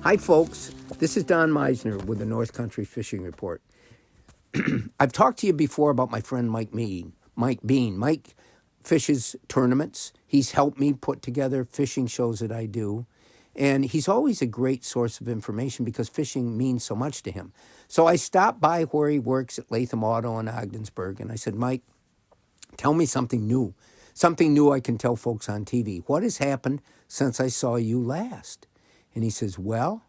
Hi, folks. This is Don Meissner with the North Country Fishing Report. I've talked to you before about my friend Mike Bean. Mike fishes tournaments. He's helped me put together fishing shows that I do. And he's always a great source of information because fishing means so much to him. So I stopped by where he works at Latham Auto in Ogdensburg, and I said, Mike, tell me something new I can tell folks on TV. What has happened since I saw you last? And he says, well,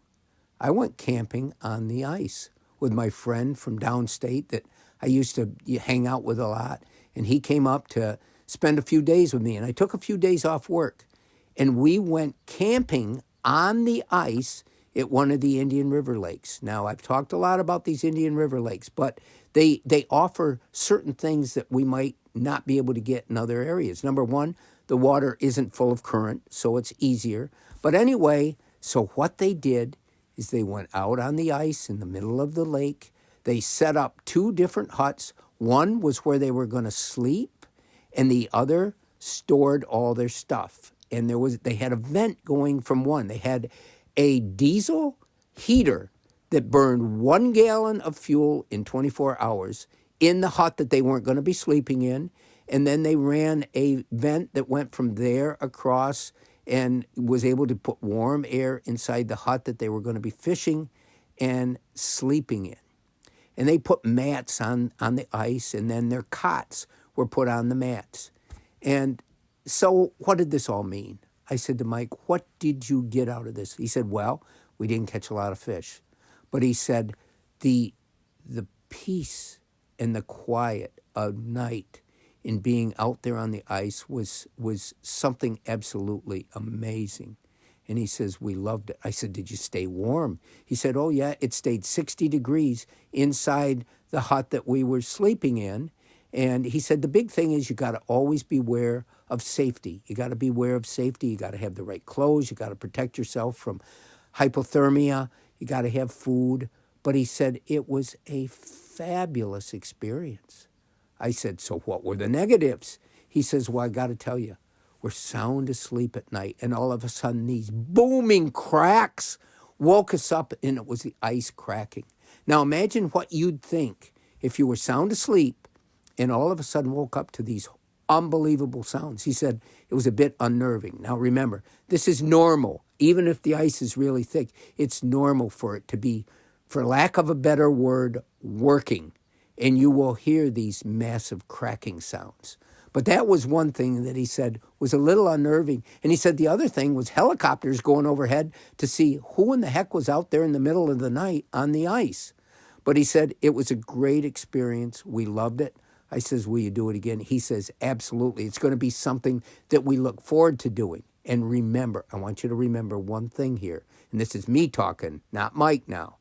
I went camping on the ice with my friend from downstate that I used to hang out with a lot. And he came up to spend a few days with me. And I took a few days off work. And we went camping on the ice at one of the Indian River lakes. Now, I've talked a lot about these Indian River lakes, but they offer certain things that we might not be able to get in other areas. Number one, the water isn't full of current, so it's easier. But anyway, so what they did is they went out on the ice in the middle of the lake. They set up two different huts. One was where they were going to sleep, and the other stored all their stuff. And they had a vent going from one. They had a diesel heater that burned 1 gallon of fuel in 24 hours in the hut that they weren't going to be sleeping in. And then they ran a vent that went from there across and was able to put warm air inside the hut that they were going to be fishing and sleeping in. And they put mats on the ice, and then their cots were put on the mats. And so what did this all mean? I said to Mike, what did you get out of this? He said, well, we didn't catch a lot of fish. But he said, the peace and the quiet of night in being out there on the ice was something absolutely amazing. And he says, we loved it. I said, did you stay warm? He said, oh, yeah, it stayed 60 degrees inside the hut that we were sleeping in. And he said, the big thing is you got to always be aware of safety. You got to be aware of safety. You got to have the right clothes. You got to protect yourself from hypothermia. You got to have food. But he said it was a fabulous experience. I said, so what were the negatives? He says, well, I got to tell you, we're sound asleep at night. And all of a sudden, these booming cracks woke us up, and it was the ice cracking. Now, imagine what you'd think if you were sound asleep and all of a sudden woke up to these unbelievable sounds. He said it was a bit unnerving. Now, remember, this is normal. Even if the ice is really thick, it's normal for it to be, for lack of a better word, working. And you will hear these massive cracking sounds. But that was one thing that he said was a little unnerving. And he said the other thing was helicopters going overhead to see who in the heck was out there in the middle of the night on the ice. But he said it was a great experience. We loved it. I says, will you do it again? He says, absolutely. It's going to be something that we look forward to doing. And remember, I want you to remember one thing here, and this is me talking, not Mike now,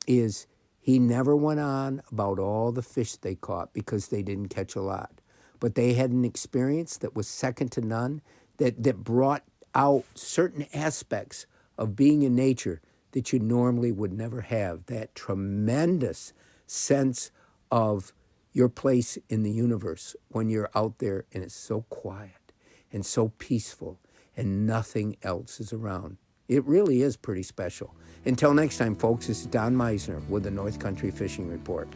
is he never went on about all the fish they caught because they didn't catch a lot. But they had an experience that was second to none, that brought out certain aspects of being in nature that you normally would never have. That tremendous sense of your place in the universe when you're out there and it's so quiet and so peaceful and nothing else is around. It really is pretty special. Until next time, folks, this is Don Meissner with the North Country Fishing Report.